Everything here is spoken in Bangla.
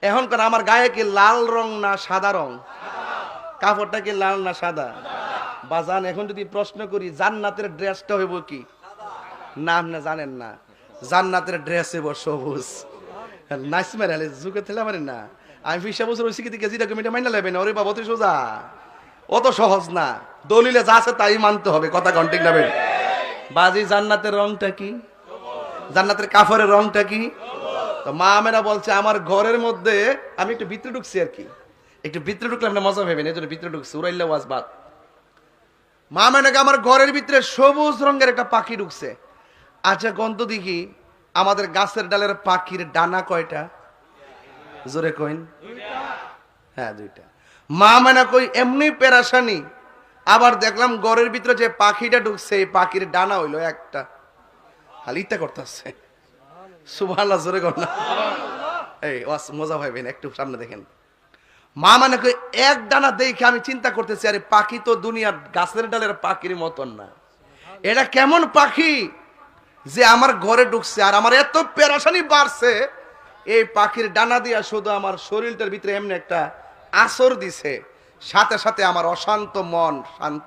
এখন কোন আমার গায়ে কি লাল রং না সাদা রং? কাপড়টা কি লাল না সাদা? বাজান এখন যদি প্রশ্ন করি জান্নাতের ড্রেসটা হইব কি? নাম না জানেন না, জান্নাতের ড্রেস হইব সবুজ। নাইসমের আলে যুগে থেলে মারেন না। আমি 20 বছর হয়েছি কি কেজিটা কমিটা মাইনা লেবেন? ওরে বাবা অত সোজা, অত সহজ না। দলিলে যা আছে তাই মানতে হবে, কথা কন্টিক নেবেন। বাজি জান্নাতের রংটা কি? জান্নাতের কাপড়ের রংটা কি? তো মা মেয়েরা বলছে আমার ঘরের মধ্যে, আমি একটু ভিতরে ঢুকছি আর কি, একটু ভিতরে ঢুকলে আমরা মজা পাবেন, এই জন্য ভিতরে ঢুকছি। উড়াইলে ওয়াজ বাদ। মা মেয়েটাকে আমার ঘরের ভিতরে সবুজ রঙের একটা পাখি ঢুকছে। আচ্ছা গন্ত দেখি আমাদের গাছের ডালের পাখির ডানা কয়টা? জোরে কইন। হ্যাঁ, দুইটা। মা মেনা কই এমনি পেরাশানি, আবার দেখলাম ঘরের ভিতরে যে পাখিটা ঢুকছে এই পাখির ডানা হইলো একটা। খালি ইত্যা করতেছে সুবহানাল্লাহ, জোরে কর না। এই ওয়াস মজা পাইবেন, একটু সামনে দেখেন। মা মানে কই এক ডানা দেখে আমি চিন্তা করতেছি আরে পাখি তো দুনিয়ার গাছের ডালের পাখির মতন না, এটা কেমন পাখি যে আমার ঘরে ঢুকছে আর আমার এত পেরাশানি বাড়ছে। এই পাখির ডানা দিয়া শুধু আমার শরীরটার ভিতরে এমনি একটা আসর দিছে, সাথে সাথে আমার অশান্ত মন শান্ত